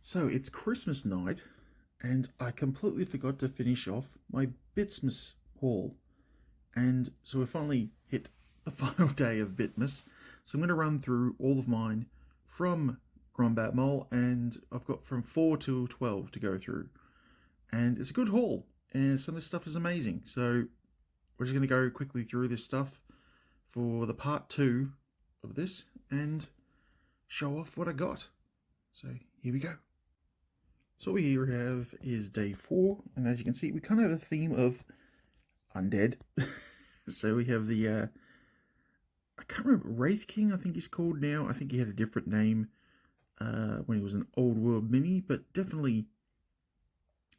So it's Christmas night, and I completely forgot to finish off my Bitsmas haul. And so we finally hit the final day of Bitsmas. So I'm going to run through all of mine from Grombatmole, and I've got from 4 to 12 to go through. And it's a good haul, and some of this stuff is amazing. So we're just going to go quickly through this stuff for the part 2 of this and show off what I got. So here we go. So what we here have is day 4, and as you can see, we kind of have a theme of undead. So we have the, I can't remember, Wraith King, I think he's called now. I think he had a different name when he was an old world mini, but definitely,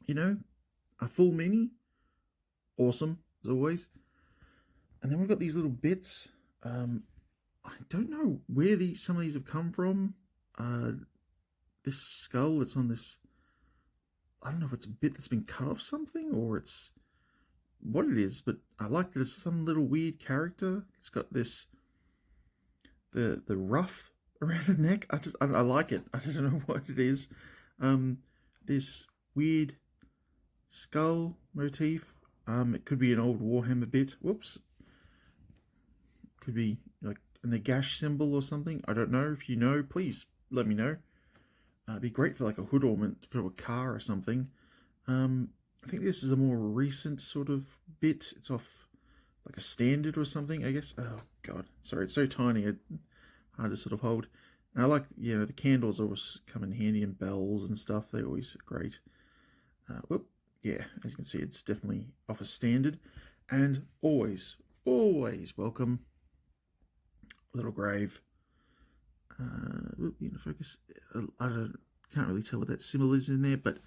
you know, a full mini. Awesome, as always. And then we've got these little bits. I don't know where some of these have come from. This skull that's on this, I don't know if it's a bit that's been cut off something or it's what it is, but I like that it's some little weird character. It's got this, the ruff around the neck. I like it. I don't know what it is. This weird skull motif. It could be an old Warhammer bit. Whoops. Could be like a Nagash symbol or something. I don't know. If you know, please let me know. It'd be great for like a hood ornament for a car or something. I think this is a more recent sort of bit. It's off like a standard or something, I guess. Oh god, sorry, it's so tiny, it's hard to sort of hold. And I like, you know, the candles always come in handy, and bells and stuff. They're always great. Whoop, yeah, as you can see, it's definitely off a standard, and always welcome. Little grave. You know, focus. Can't really tell what that symbol is in there, but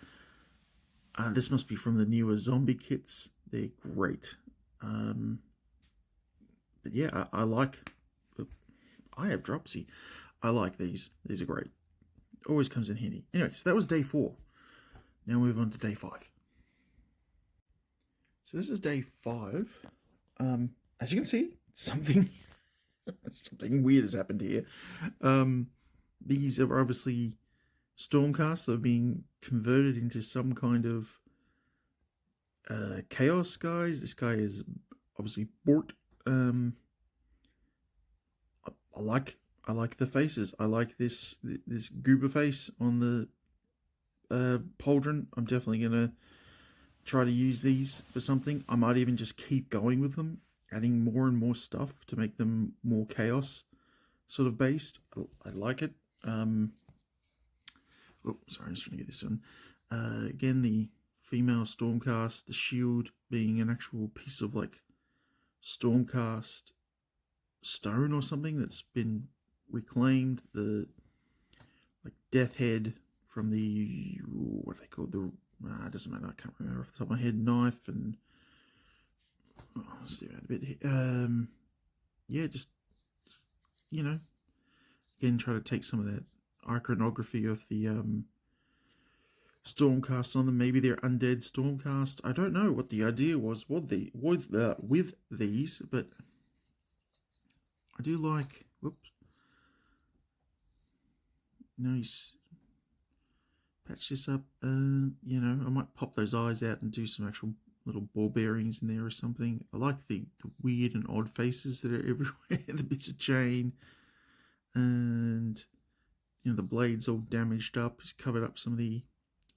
this must be from the newer zombie kits. They're great. But yeah, I like. I have Dropsy. I like these. These are great. Always comes in handy. Anyway, so that was day 4. Now we move on to day 5. So this is day 5. As you can see, something weird has happened here. These are obviously Stormcasts that are being converted into some kind of chaos guys. This guy is obviously Bort. I like the faces. I like this goober face on the pauldron. I'm definitely gonna try to use these for something. I might even just keep going with them, adding more and more stuff to make them more chaos sort of based. I like it. Oh, sorry, I'm just trying to get this on. Again, the female Stormcast, the shield being an actual piece of like Stormcast stone or something that's been reclaimed. The like death head from the, what are they called? The it doesn't matter. I can't remember off the top of my head. Knife and let's do that a bit here. Yeah, just you know, again, try to take some of that iconography of the Stormcast on them. Maybe they're undead Stormcast. I don't know what the idea was with these, but I do like. Whoops. Nice. Patch this up. You know, I might pop those eyes out and do some actual little ball bearings in there or something. I like the weird and odd faces that are everywhere. The bits of chain, and you know, the blade's all damaged up. He's covered up some of the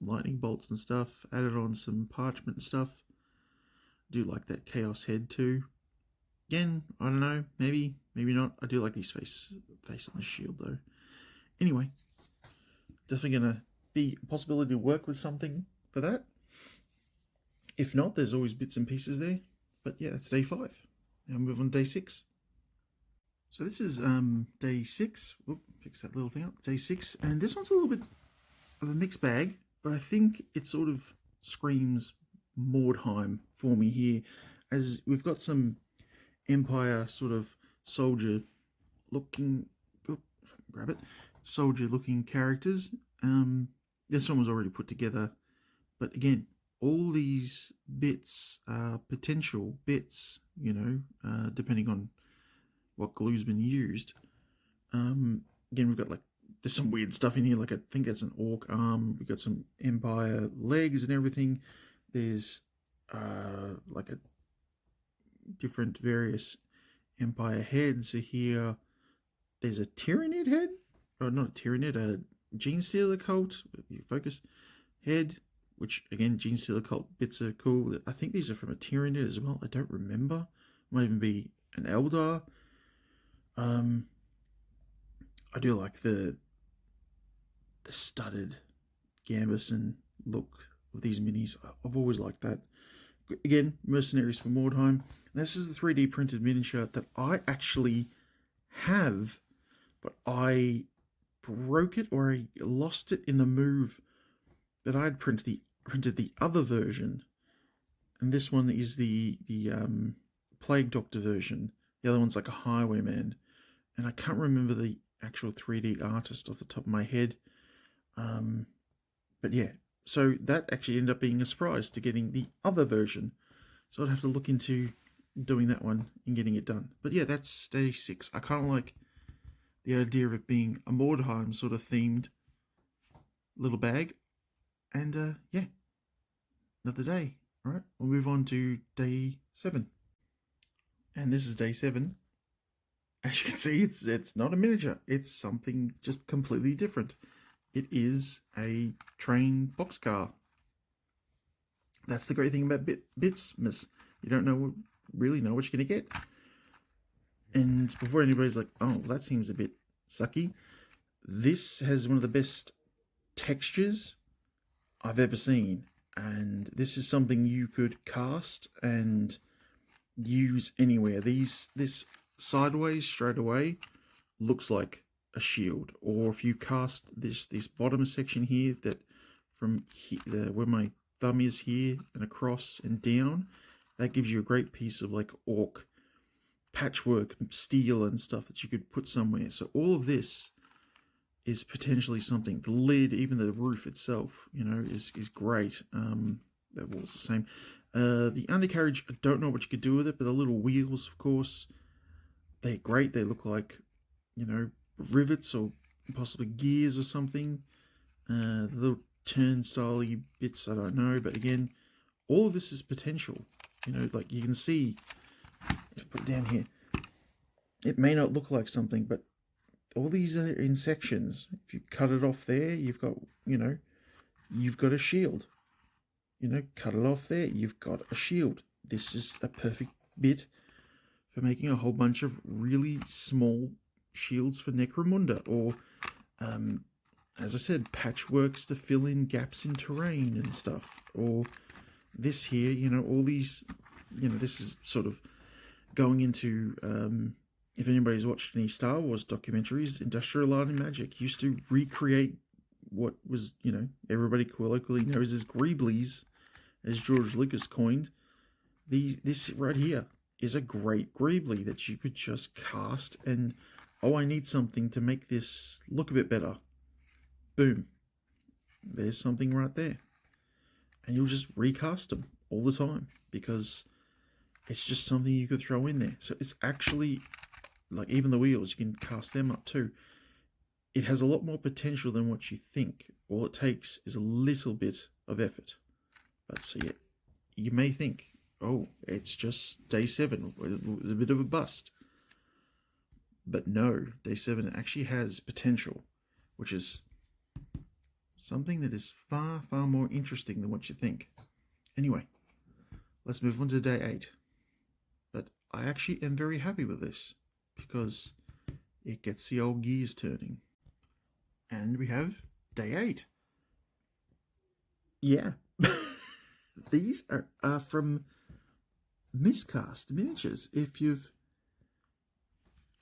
lightning bolts and stuff. Added on some parchment and stuff. Do like that chaos head too. Again, I don't know. Maybe not. I do like these face on the shield though. Anyway, definitely gonna be a possibility to work with something for that. If not, there's always bits and pieces there. But yeah, that's day 5. Now move on to day 6. So this is day 6. Whoop, fix that little thing up. Day 6, and this one's a little bit of a mixed bag, but I think it sort of screams Mordheim for me here, as we've got some Empire sort of soldier looking. Oh, if I can grab it, soldier looking characters. This one was already put together, but again, all these bits are potential bits, you know, depending on what glue's been used. Again, we've got like there's some weird stuff in here, like I think that's an orc arm. We've got some Empire legs and everything. There's like a different various Empire heads here. There's a Tyranid head, or not a Tyranid, a Genestealer cult. You focus head, which again, Genestealer cult bits are cool. I think these are from a Tyranid as well. I don't remember. Might even be an Eldar. I do like the studded gambeson look of these minis. I've always liked that. Again, Mercenaries for Mordheim. This is the 3D printed miniature that I actually have, but I broke it or I lost it in the move that I'd printed the other version. And this one is the Plague Doctor version. The other one's like a Highwayman. And I can't remember the actual 3D artist off the top of my head. But yeah, so that actually ended up being a surprise to getting the other version. So I'd have to look into doing that one and getting it done. But yeah, that's day 6. I kind of like the idea of it being a Mordheim sort of themed little bag. And yeah, another day. All right, we'll move on to day 7. And this is day 7. As you can see, it's not a miniature. It's something just completely different. It is a train boxcar. That's the great thing about Bitsmas. You don't really know what you're going to get. And before anybody's like, oh, that seems a bit sucky, this has one of the best textures I've ever seen. And this is something you could cast and use anywhere. This sideways straight away looks like a shield. Or if you cast this bottom section here, that from here, where my thumb is here and across and down, that gives you a great piece of like orc patchwork steel and stuff that you could put somewhere. So all of this is potentially something. The lid, even the roof itself, you know, is great. That was the same. The undercarriage, I don't know what you could do with it, but the little wheels, of course, they're great. They look like, you know, rivets or possibly gears or something. The little turnstile-y bits, I don't know. But again, all of this is potential. You know, like you can see, if I put it down here, it may not look like something, but all these are in sections. If you cut it off there, you've got, you know, you've got a shield. You know, cut it off there, you've got a shield. This is a perfect bit for making a whole bunch of really small shields for Necromunda, or, as I said, patchworks to fill in gaps in terrain and stuff. Or this here, you know, all these, you know, this is sort of going into, if anybody's watched any Star Wars documentaries, Industrial Light and Magic used to recreate what was, you know, everybody colloquially knows as Greeblies, as George Lucas coined. This right here is a great Greebly that you could just cast and, oh, I need something to make this look a bit better. Boom. There's something right there. And you'll just recast them all the time because it's just something you could throw in there. So it's actually, like even the wheels, you can cast them up too. It has a lot more potential than what you think. All it takes is a little bit of effort. But so yeah, you may think, oh, it's just day 7. It was a bit of a bust. But no, day 7 actually has potential, which is something that is far, far more interesting than what you think. Anyway, let's move on to day 8. But I actually am very happy with this because it gets the old gears turning. And we have day 8. Yeah. These are from Miscast Miniatures. If you've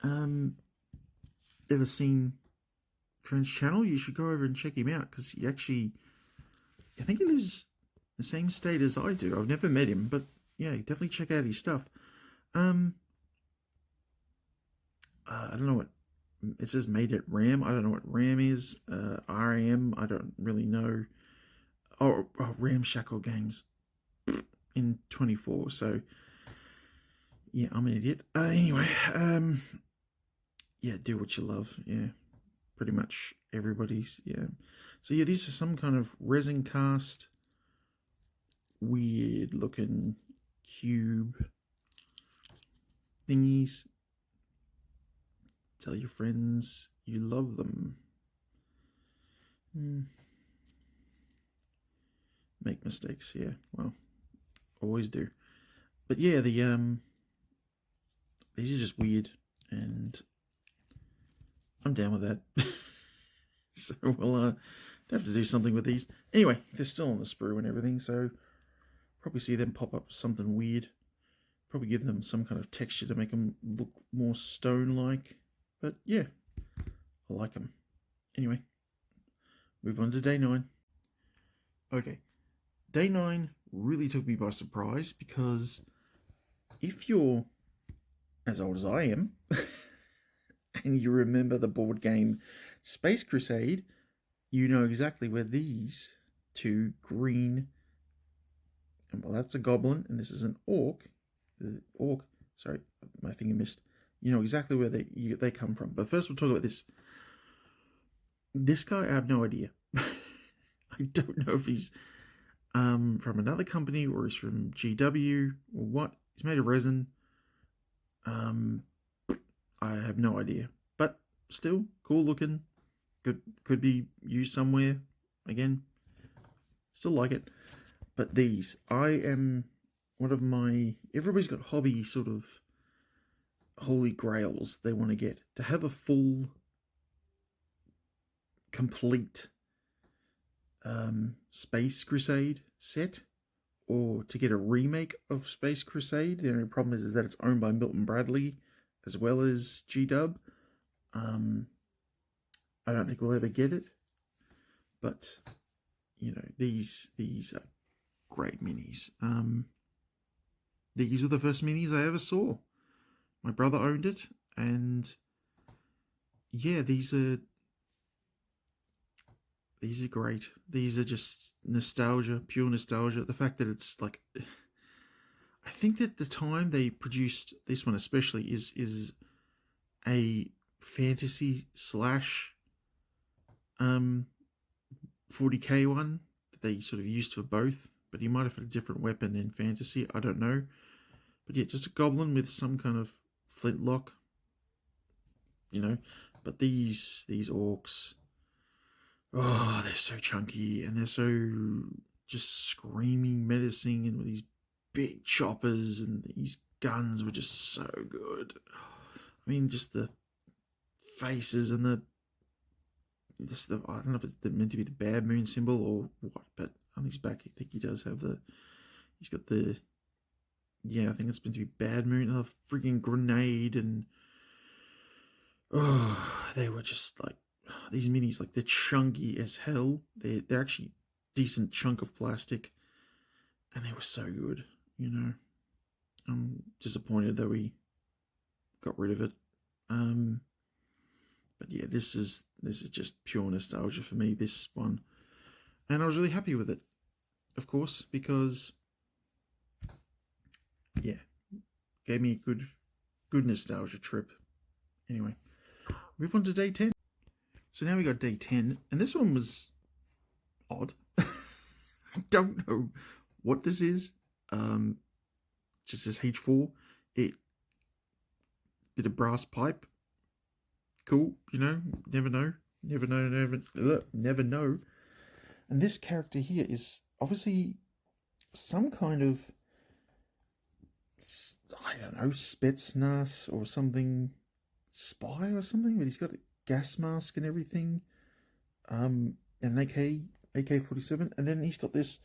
ever seen Trent's channel, you should go over and check him out because he actually, I think he lives the same state as I do. I've never met him, but yeah, definitely check out his stuff. I don't know what it says. Made at RAM. I don't know what RAM is. RAM. I don't really know. Oh, Ramshackle Games in 24. So yeah, I'm an idiot. Anyway, yeah, do what you love. Yeah, pretty much everybody's. Yeah. So yeah, these are some kind of resin cast, weird looking cube thingies. Tell your friends you love them. Make mistakes, yeah. Well, always do. But yeah, the these are just weird, and I'm down with that. So we'll have to do something with these. Anyway, they're still on the sprue and everything, so probably see them pop up something weird. Probably give them some kind of texture to make them look more stone-like. But yeah, I like them. Anyway, move on to day 9. Okay, day 9 really took me by surprise because if you're as old as I am and you remember the board game Space Crusade, you know exactly where these two green, and well, that's a goblin and this is an orc. The orc, sorry, my finger missed. You know exactly where they come from. But first we'll talk about this. This guy, I have no idea. I don't know if he's from another company or he's from GW or what. He's made of resin. I have no idea. But still, cool looking. Could be used somewhere. Again, still like it. But these, I am one of my... Everybody's got hobby sort of holy grails they want to get. To have a full, complete Space Crusade set, or to get a remake of Space Crusade. The only problem is that it's owned by Milton Bradley as well as GW. I don't think we'll ever get it, but you know, these are great minis. These were the first minis I ever saw. My brother owned it, and yeah, these are great. These are just nostalgia, pure nostalgia. The fact that it's like, I think that the time they produced this one especially is a fantasy slash 40k one that they sort of used for both, but he might have had a different weapon in fantasy, I don't know. But yeah, just a goblin with some kind of flintlock, you know. But these orcs, oh, they're so chunky and they're so just screaming menacing, and with these big choppers, and these guns were just so good. I mean, just the faces and I don't know if it's meant to be the bad moon symbol or what, but on his back I think he does have he's got the, yeah, I think it's meant to be bad moon, a freaking grenade, and oh, they were just like, these minis, like, they're chunky as hell. They're actually decent chunk of plastic, and they were so good, you know. I'm disappointed that we got rid of it. But yeah, this is just pure nostalgia for me, this one. And I was really happy with it, of course, because yeah, gave me a good nostalgia trip. Anyway, move on to day 10. So now we got day 10, and this one was odd. I don't know what this is. Just says H4. Bit of brass pipe. Cool, you know, never know. And this character here is obviously some kind of, I don't know, Bitsmas or something, spy or something, but he's got a gas mask and everything, and an AK-47, and then he's got this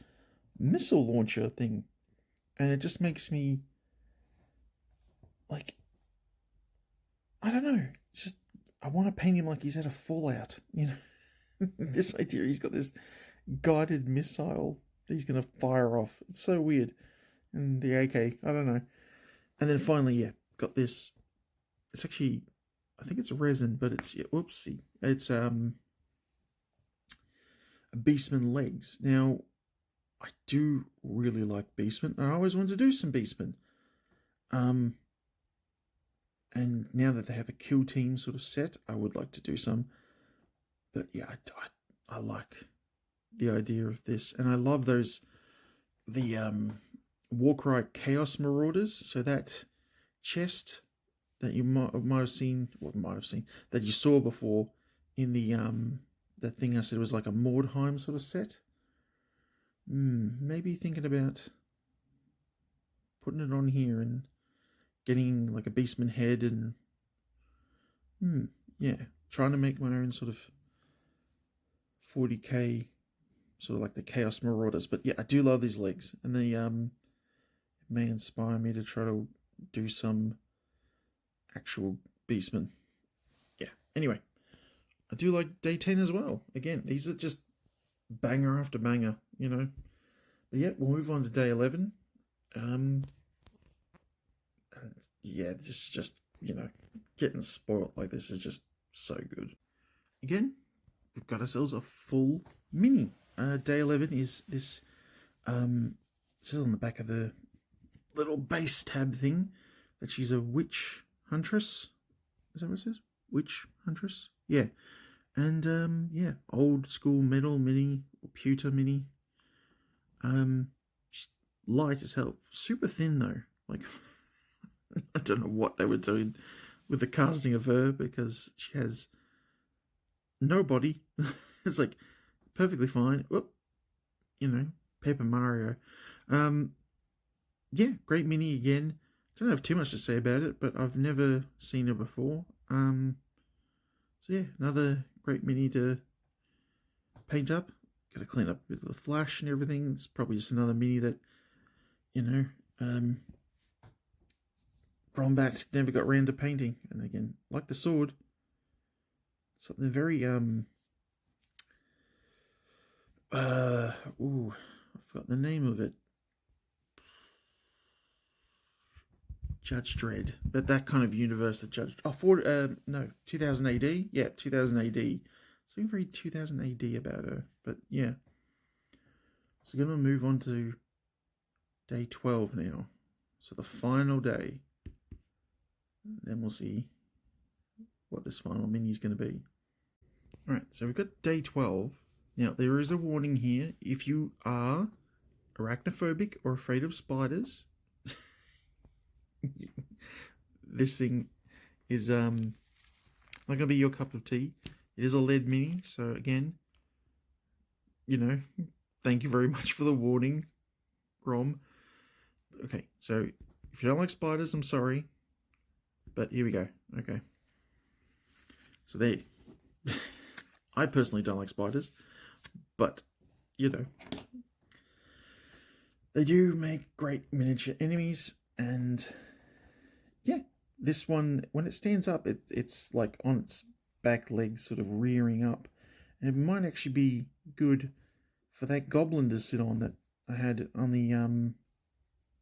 missile launcher thing, and it just makes me, like, I don't know, it's just, I want to paint him like he's had a fallout, you know. This idea, he's got this guided missile that he's going to fire off. It's so weird. And the AK, I don't know. And then finally, yeah, got this. It's actually, I think it's resin, but it's, yeah, whoopsie. It's Beastman legs. Now, I do really like Beastman. I always wanted to do some Beastman. And now that they have a kill team sort of set, I would like to do some. But yeah, I like the idea of this, and I love the Warcry Chaos Marauders. So that chest that you might have seen, that you saw before in the thing I said was like a Mordheim sort of set. Maybe thinking about putting it on here and getting like a Beastman head and yeah, trying to make my own sort of 40k, sort of like the Chaos Marauders. But yeah, I do love these legs, and they may inspire me to try to do some actual Beastmen. Yeah. Anyway, I do like day 10 as well. Again, these are just banger after banger, you know. But yeah, we'll move on to day 11. Yeah, this is just, you know, getting spoiled like this is just so good. Again, we've got ourselves a full mini. Day 11 is this, still on the back of the little base tab thing, that she's a witch huntress. Is that what it says? Witch huntress? Yeah. And, yeah, old school metal mini, or pewter mini. She's light as hell. Super thin, though. Like, I don't know what they were doing with the casting of her, because she has no body. It's like perfectly fine. Whoop, you know, Paper Mario. Yeah, great mini again. Don't have too much to say about it, but I've never seen her before. So yeah, another great mini to paint up. Got to clean up with the flash and everything. It's probably just another mini that, you know, Grombat never got round to painting. And again, like the sword, something very I forgot the name of it. Judge Dredd, but that kind of universe that Judge. Oh, 2000 AD. Yeah, 2000 AD. Something very 2000 AD about her, but yeah. So we're gonna move on to day 12 now. So the final day. Then we'll see what this final mini is going to be. All right, so we've got day 12. Now, there is a warning here. If you are arachnophobic or afraid of spiders, this thing is not going to be your cup of tea. It is a lead mini, so again, you know, thank you very much for the warning, Grom. Okay, so if you don't like spiders, I'm sorry, but here we go. Okay, so there. I personally don't like spiders, but, you know, they do make great miniature enemies, and yeah, this one, when it stands up, it's like on its back legs sort of rearing up, and it might actually be good for that goblin to sit on that I had on the,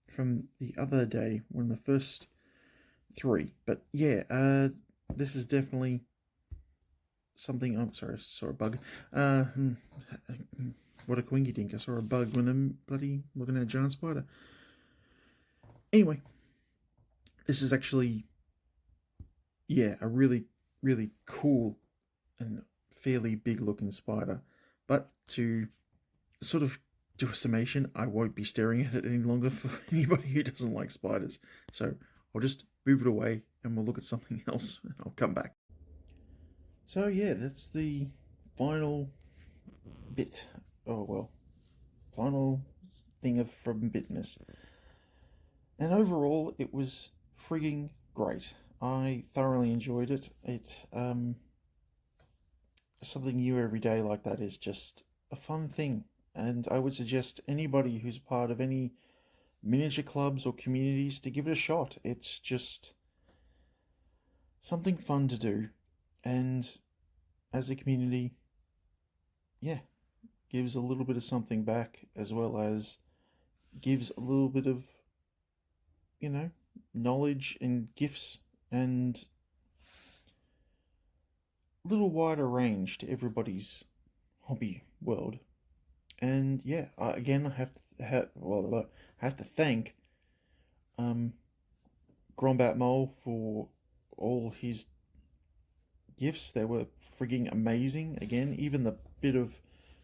from the other day, when the first 3, but yeah, this is definitely something. I'm sorry, I saw a bug. What a quinky dink. I saw a bug when I'm bloody looking at a giant spider. Anyway, this is actually, yeah, a really, really cool and fairly big looking spider. But to sort of do a summation, I won't be staring at it any longer for anybody who doesn't like spiders. So I'll just move it away and we'll look at something else and I'll come back. So yeah, that's the final bit. Oh well, final thing from Bitsmas. And overall, it was frigging great. I thoroughly enjoyed it. Something new every day like that is just a fun thing. And I would suggest anybody who's part of any miniature clubs or communities to give it a shot. It's just something fun to do. And as a community, yeah, gives a little bit of something back, as well as gives a little bit of, you know, knowledge and gifts and a little wider range to everybody's hobby world. And yeah, again, I have to thank Grombatmole for all his gifts. They were frigging amazing. Again, even the bit of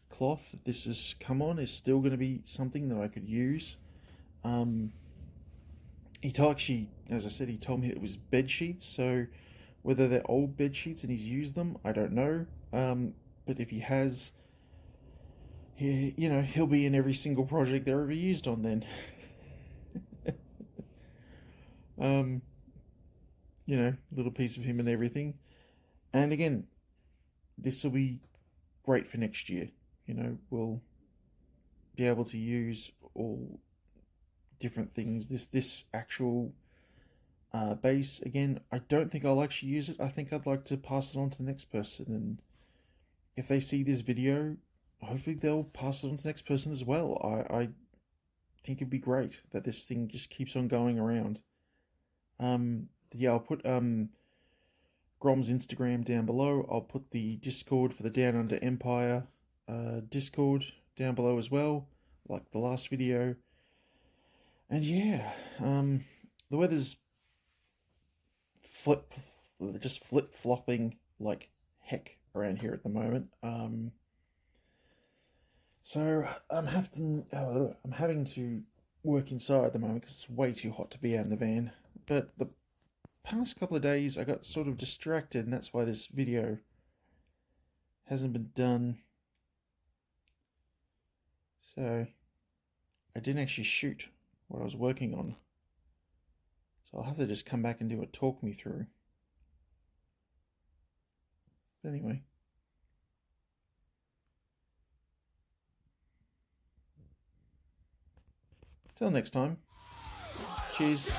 cloth that this has come on is still going to be something that I could use. Actually, as I said, he told me it was bed sheets. So whether they're old bed sheets and he's used them, I don't know. But if he has, he'll be in every single project they're ever used on then. Little piece of him and everything. And again, this will be great for next year. We'll be able to use all different things. This actual base, again, I don't think I'll actually use it. I think I'd like to pass it on to the next person, and if they see this video, hopefully they'll pass it on to the next person as well. I think it'd be great that this thing just keeps on going around. I'll put Grom's Instagram down below. I'll put the Discord for the Down Under Empire Discord down below as well, like the last video. And yeah, the weather's just flip-flopping like heck around here at the moment. So I'm having to work inside at the moment because it's way too hot to be out in the van. But the past couple of days I got sort of distracted, and that's why this video hasn't been done. So I didn't actually shoot what I was working on. So I'll have to just come back and do a talk me through. But anyway. Till next time. Cheers.